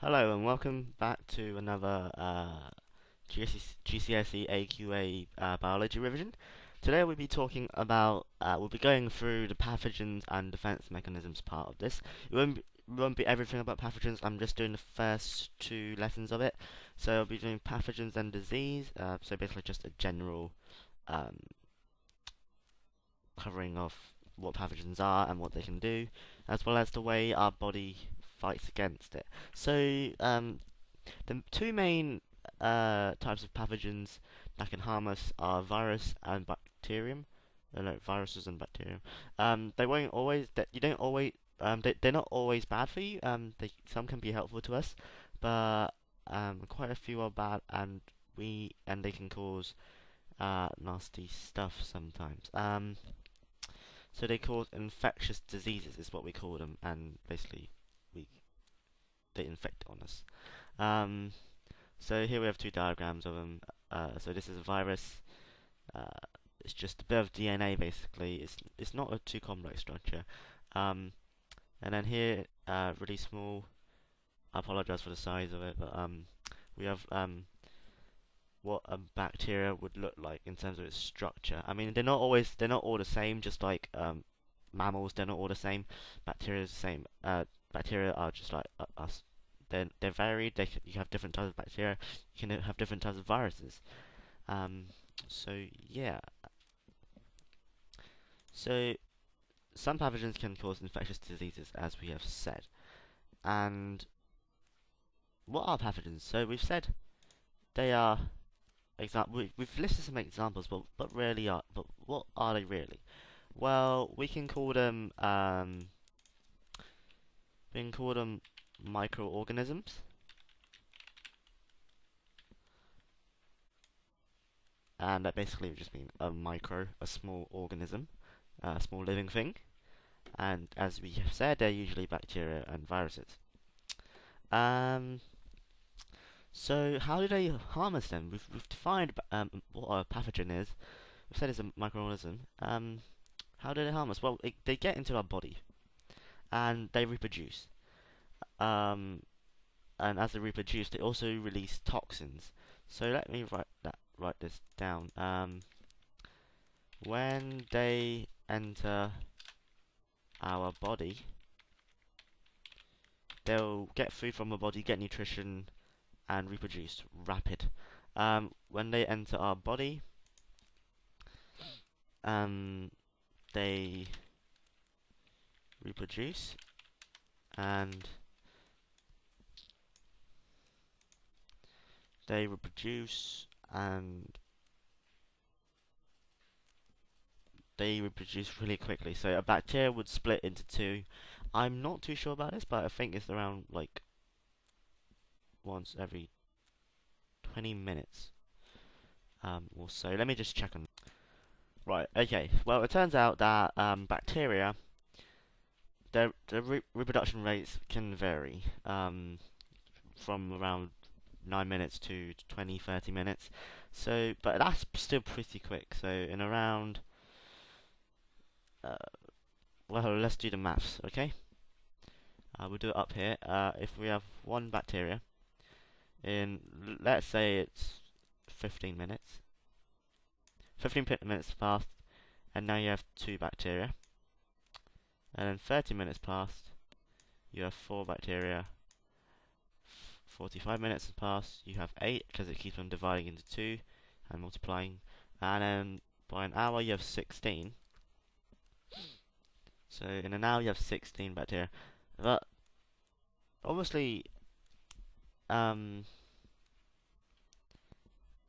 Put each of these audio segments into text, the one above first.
Hello and welcome back to another GCSE AQA Biology revision. Today we'll be talking about, we'll be going through the pathogens and defense mechanisms part of this. It won't be everything about pathogens, I'm just doing the first two lessons of it. So I'll be doing pathogens and disease, so basically just a general um, covering of what pathogens are and what they can do, as well as the way our body fights against it. So the two main types of pathogens that can harm us are virus and bacterium. No, viruses and bacterium. They won't always. You don't always. They're not always bad for you. Some can be helpful to us, but quite a few are bad, and they can cause nasty stuff sometimes. So they cause infectious diseases, is what we call them, and basically we they infect on us. Um, So here we have two diagrams of them. So this is a virus. Uh, it's just a bit of DNA basically. It's not a too complex structure. Um, and then here, really small. I apologize for the size of it, but we have what a bacteria would look like in terms of its structure. I mean, they're not all the same. Just like mammals, they're not all the same. Bacteria is the same. Bacteria are just like us. They're varied. You have different types of bacteria. You can have different types of viruses. Um, so yeah. So some pathogens can cause infectious diseases, as we have said. And what are pathogens? So we've said they are we've listed some examples, but what are they really? Well, we can call them microorganisms, and that basically would just mean a small organism, a small living thing. And as we have said, they're usually bacteria and viruses. Um, so how do they harm us then? We've defined what a pathogen is. We've said it's a microorganism. How do they harm us? Well, they get into our body and they reproduce. Um, and as they reproduce, they also release toxins. So let me write this down. When they enter our body, they'll get food from our body, get nutrition, and reproduce. Rapid. When they enter our body, um, they reproduce and they reproduce and they reproduce really quickly. So a bacteria would split into two. I'm not too sure about this, but I think it's around like once every 20 minutes or so. Let me just check on. Right. Okay. Well, it turns out that bacteria, their reproduction rates can vary from around 9 minutes to 20, 30 minutes. So, but that's still pretty quick. So, in around, uh, well, let's do the maths, okay? We'll do it up here. If we have one bacteria in, let's say it's 15 minutes. 15 minutes passed, and now you have two bacteria. And then 30 minutes passed, you have four bacteria. 45 minutes has passed, you have 8 because it keeps on dividing into 2 and multiplying. And then by an hour you have 16. So in an hour you have 16 bacteria. But obviously, um,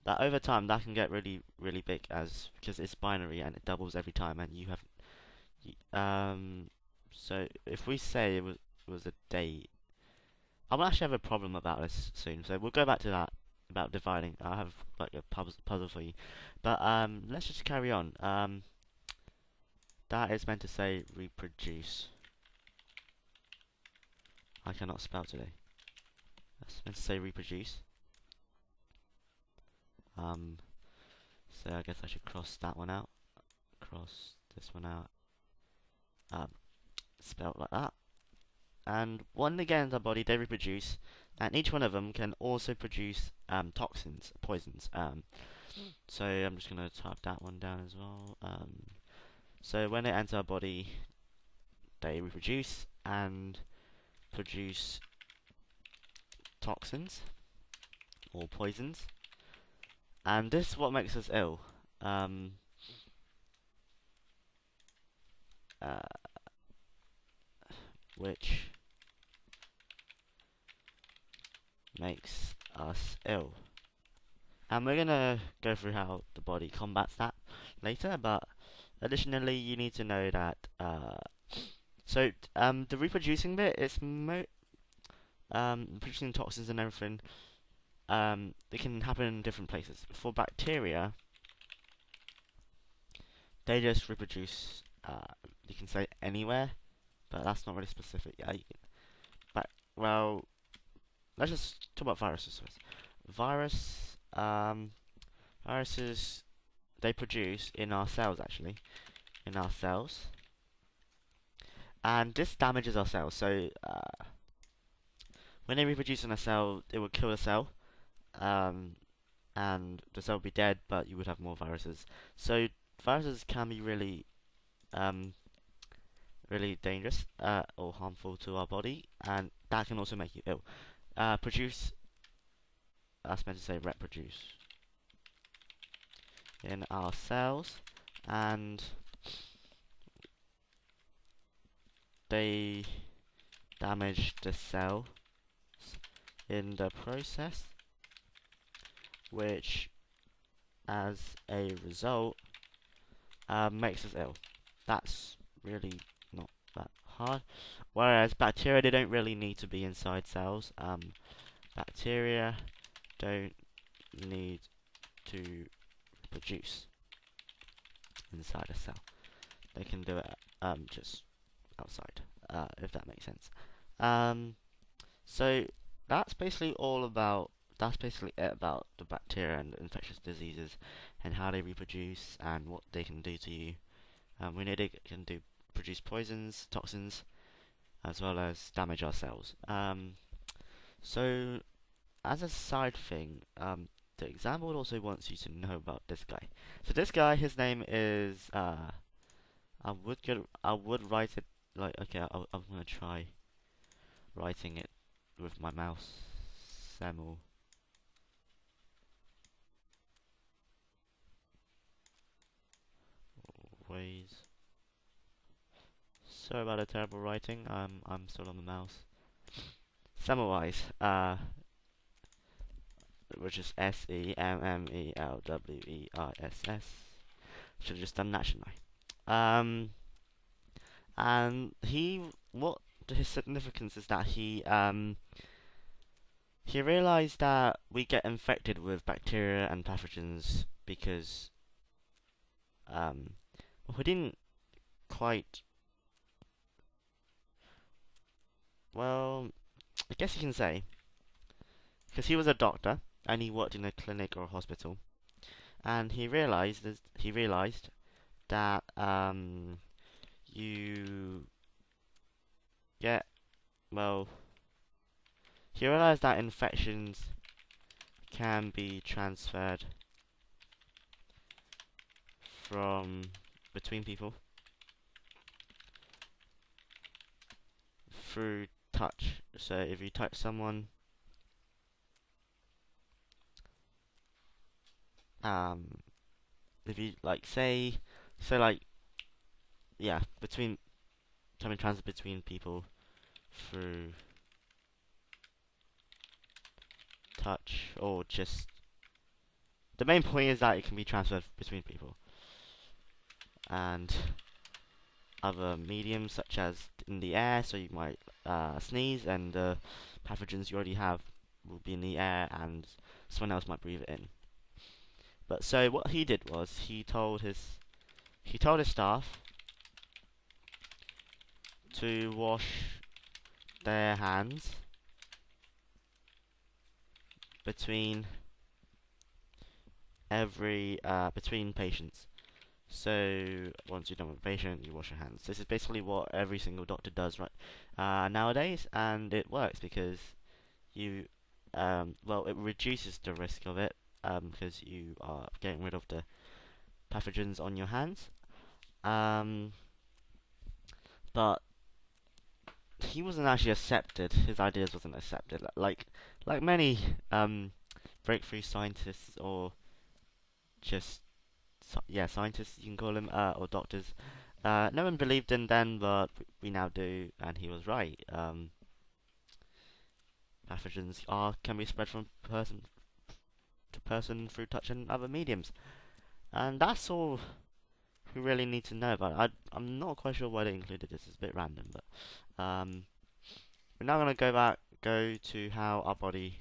that over time that can get really really big as because it's binary and it doubles every time and you have so if we say it was a day. I'll actually have a problem about this soon, so we'll go back to that about dividing. I have like a puzzle for you, but let's just carry on. That is meant to say reproduce. I cannot spell today. That's meant to say reproduce. Um, so I guess I should cross that one out. Cross this one out. Spelled like that. And when they get into our body, they reproduce, and each one of them can also produce toxins, poisons. So I'm just gonna type that one down as well. So when they enter our body, they reproduce and produce toxins or poisons, and this is what makes us ill. Um, uh, which makes us ill. And we're gonna go through how the body combats that later, but additionally, you need to know that the reproducing bit is producing toxins and everything. It can happen in different places. For bacteria, they just reproduce. You can say anywhere, but that's not really specific. Yeah, but well, let's just talk about viruses first. Viruses, they produce in our cells actually, in our cells, and this damages our cells. So when they reproduce in a cell, it would kill the cell, um, and the cell would be dead, but you would have more viruses. So viruses can be really, really dangerous or harmful to our body, and that can also make you ill. Produce, I was meant to say reproduce in our cells, and they damage the cell in the process, which as a result makes us ill. That's really not that hard. Whereas bacteria, they don't really need to be inside cells. Bacteria don't need to produce inside a cell. They can do it just outside, if that makes sense. So that's basically it about the bacteria and infectious diseases and how they reproduce and what they can do to you. We know they can produce poisons, toxins, as well as damage our cells. So as a side thing, the exam board also wants you to know about this guy. So this guy, his name is I would write it like I'm gonna try writing it with my mouse. Semel ways. Sorry about the terrible writing. I'm still on the mouse. Semmelweis, which is Semmmelweis. Should have just done that, shouldn't I? And what his significance is that he realized that we get infected with bacteria and pathogens because we didn't quite, well, I guess you can say, because he was a doctor and he worked in a clinic or a hospital, and he realized that you get, well, he realized that infections can be transferred from between people through touch. So if you touch someone, if you between can be transferred between people through touch, or just the main point is that it can be transferred between people and other mediums such as in the air, so you might sneeze and the pathogens you already have will be in the air and someone else might breathe it in. But so what he did was he told his staff to wash their hands between between patients. So once you're done with a patient, you wash your hands. This is basically what every single doctor does right nowadays, and it works because you well, it reduces the risk of it because you are getting rid of the pathogens on your hands. Um, but he wasn't actually accepted. His ideas wasn't accepted. Like many breakthrough scientists or just yeah, scientists you can call them, or doctors. No one believed in then, but we now do, and he was right. Pathogens can be spread from person to person through touch and other mediums, and that's all we really need to know about it. I'm not quite sure why they included this. It's a bit random, but we're now gonna go to how our body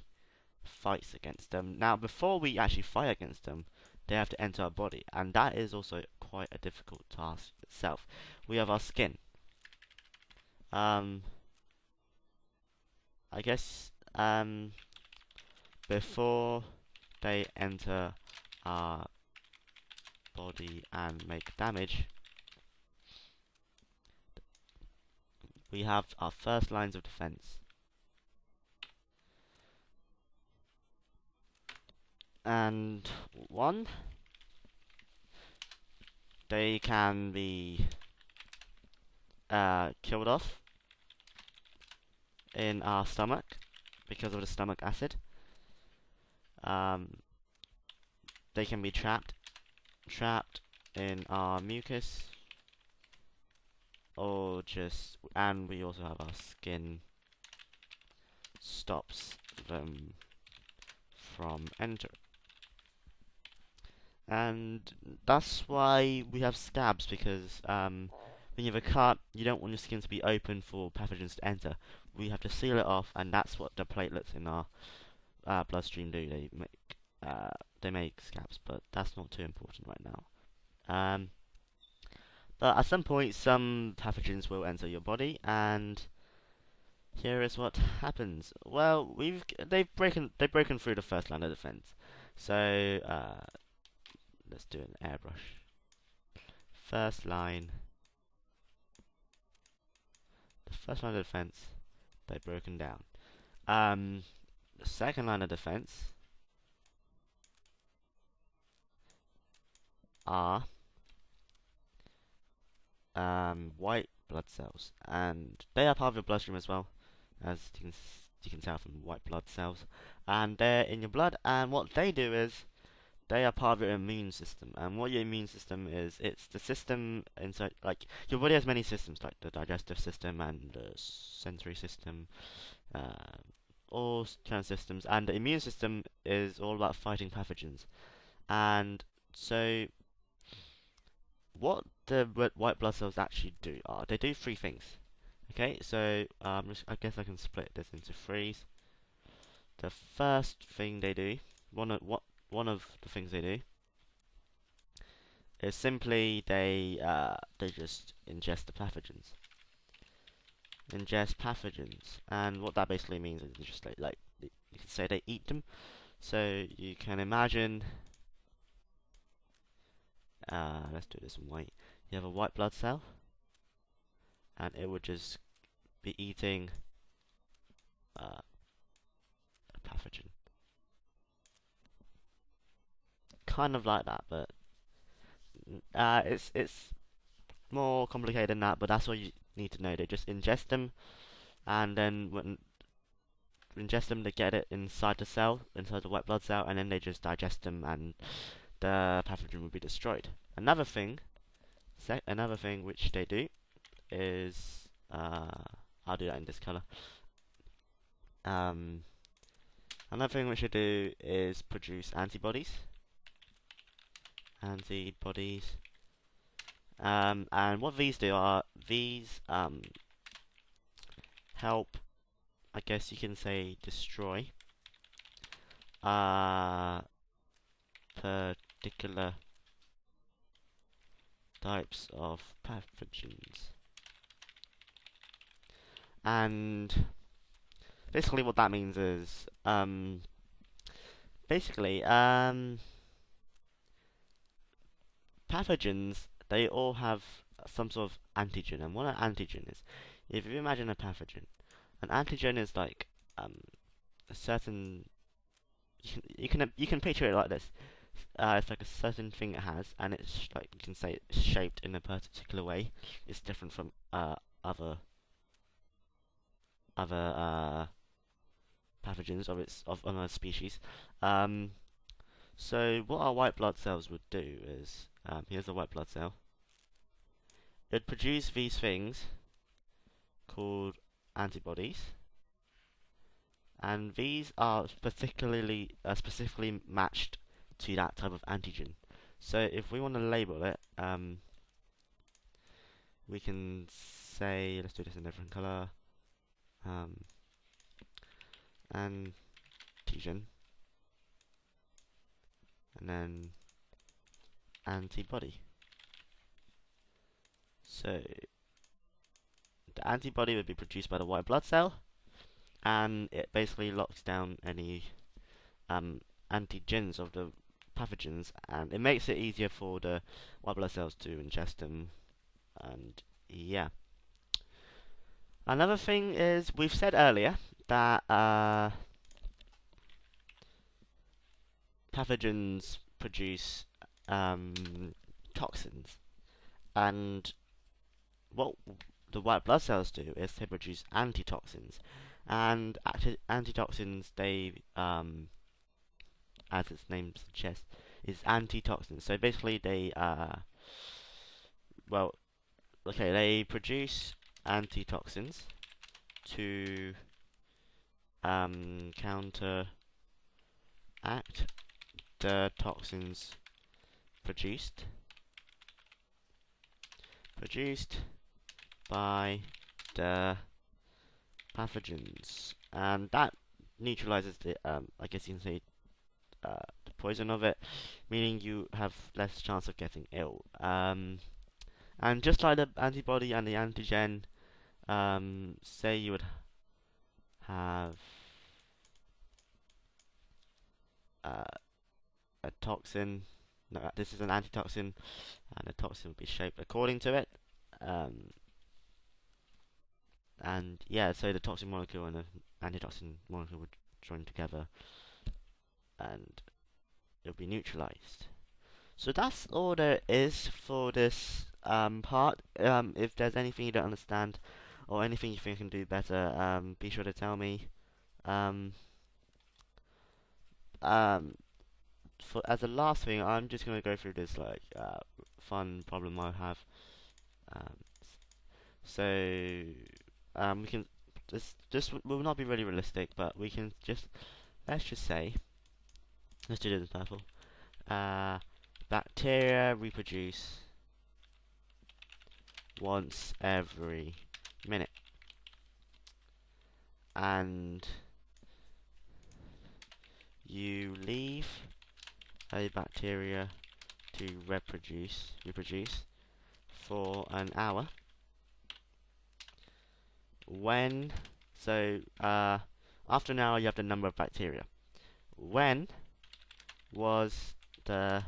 fights against them. Now, before we actually fight against them, they have to enter our body, and that is also quite a difficult task itself. We have our skin. Um, I guess before they enter our body and make damage, we have our first lines of defense. And one, they can be killed off in our stomach because of the stomach acid. They can be trapped in our mucus, or and we also have our skin stops them from entering. And that's why we have scabs, because when you have a cut, you don't want your skin to be open for pathogens to enter. We have to seal it off, and that's what the platelets in our bloodstream do. They make scabs, but that's not too important right now. But at some point, some pathogens will enter your body, and here is what happens. Well, they've broken through the first line of defense. So let's do an airbrush. First line, the first line of defense, they've broken down. The second line of defense are white blood cells, and they are part of your bloodstream as well, as you can tell from white blood cells, and they're in your blood. And what they do is they are part of your immune system. And what your immune system is, it's the system inside, like your body has many systems, like the digestive system and the sensory system, all kind of systems, and the immune system is all about fighting pathogens. And so what the white blood cells actually do are, they do three things. Okay, so I guess I can split this into threes. The first thing they do, one of the things they do, is simply they just ingest the pathogens. Ingest pathogens, and what that basically means is just like you can say they eat them. So you can imagine, let's do this in white. You have a white blood cell, and it would just be eating a pathogen. Kind of like that, but it's more complicated than that. But that's what you need to know. They just ingest them, and then when ingest them, they get it inside the cell, inside the white blood cell, and then they just digest them, and the pathogen will be destroyed. Another thing which they do is, I'll do that in this color. Another thing which they do is produce antibodies. And what these do are, these help, I guess you can say, destroy particular types of pathogens. And basically what that means is, pathogens, they all have some sort of antigen. And what an antigen is, if you imagine a pathogen, an antigen is like a certain you can picture it like this. It's like a certain thing it has, and it's like you can say it's shaped in a particular way. It's different from other other pathogens of another species. Um, so what our white blood cells would do is, here's a white blood cell. It'd produce these things called antibodies, and these are specifically matched to that type of antigen. So if we want to label it, we can say, let's do this in a different color, antigen, and then antibody. So the antibody would be produced by the white blood cell, and it basically locks down any antigens of the pathogens, and it makes it easier for the white blood cells to ingest them. And yeah, another thing is we've said earlier that pathogens produce toxins, and what the white blood cells do is they produce antitoxins, and antitoxins, they as its name suggests, is antitoxins. So basically, well, okay, they produce antitoxins to counteract the toxins produced by the pathogens, and that neutralizes the I guess you can say the poison of it, meaning you have less chance of getting ill. And just like the antibody and the antigen, say you would have a toxin. No, this is an antitoxin, and the toxin would be shaped according to it. And yeah, so the toxin molecule and the antitoxin molecule would join together, and it'll be neutralized. So that's all there is for this part. If there's anything you don't understand or anything you think I can do better, be sure to tell me. Um, as a last thing, I'm just gonna go through this like fun problem I have. Um, so we can this will not be really realistic, but we can just let's just say let's do this in purple. Bacteria reproduce once every minute, and you leave a bacteria to reproduce for an hour. When after an hour you have the number of bacteria. When was the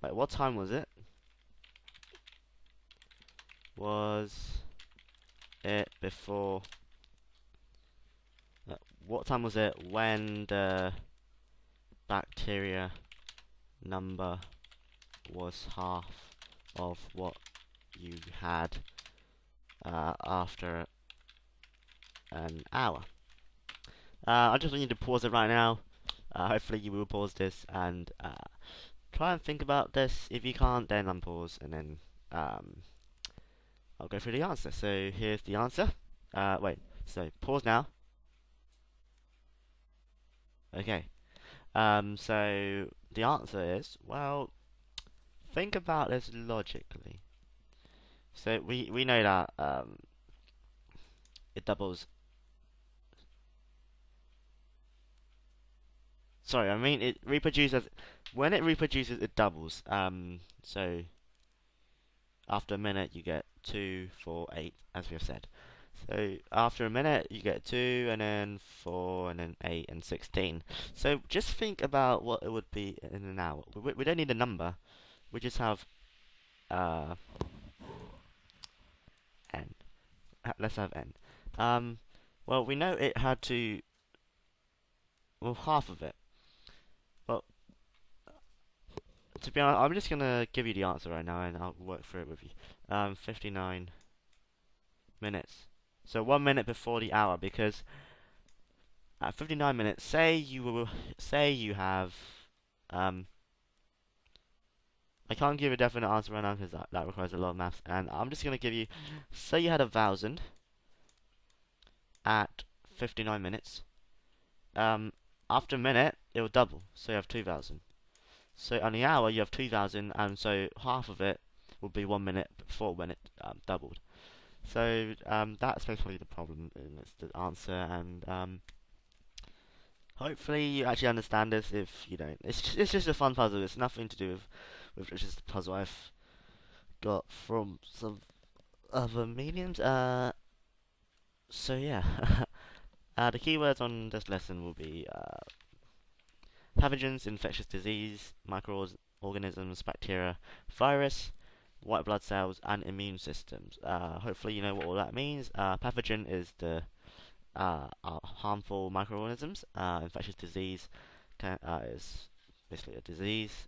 what time was it? Was it before? What time was it when the bacteria number was half of what you had after an hour? I just want you to pause it right now. Hopefully you will pause this and try and think about this. If you can't, then unpause and then I'll go through the answer. So here's the answer. Wait, so pause now. Okay. So the answer is, well, think about this logically. So we know that it doubles. Sorry, I mean it reproduces. When it reproduces, it doubles. So after a minute, you get 2, 4, 8, as we have said. So after a minute, you get 2, and then 4, and then 8, and 16. So just think about what it would be in an hour. We don't need a number. We just have n. Let's have n. Well, we know it had to well, half of it. Well, to be honest, I'm just gonna give you the answer right now, and I'll work through it with you. 59 minutes. So 1 minute before the hour, because at 59 minutes, say you have, um, I can't give a definite answer right now because that requires a lot of maths, and I'm just gonna give you, say you had 1,000 at 59 minutes. Um, After a minute, it will double, so you have 2,000. So on the hour, you have 2,000, and so half of it will be 1 minute before when it doubled. So that's basically the problem, and it's the answer, and hopefully you actually understand this. If you don't, it's just a fun puzzle. It's nothing to do with it's just a puzzle I've got from some other mediums. So yeah, the keywords on this lesson will be pathogens, infectious disease, microorganisms, bacteria, virus, white blood cells, and immune systems. Hopefully you know what all that means. Pathogen is the harmful microorganisms. Infectious disease is basically a disease.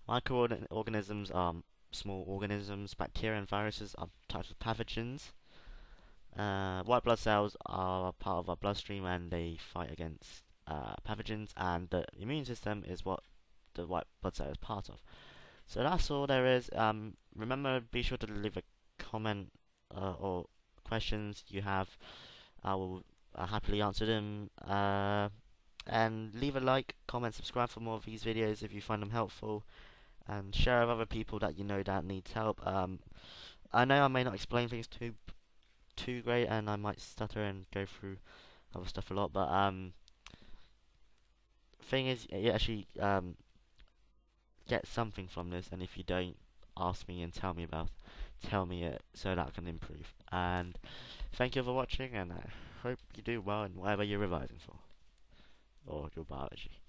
Microorganisms are small organisms. Bacteria and viruses are types of pathogens. White blood cells are part of our bloodstream and they fight against pathogens, and the immune system is what the white blood cell is part of. So that's all there is. Remember, be sure to leave a comment or questions you have. I will happily answer them. And leave a like, comment, subscribe for more of these videos if you find them helpful, and share with other people that you know that needs help. I know I may not explain things too great, and I might stutter and go through other stuff a lot, but thing is, you actually get something from this, and if you don't, ask me and tell me it so that I can improve. And thank you for watching, and I hope you do well in whatever you're revising for or your biology.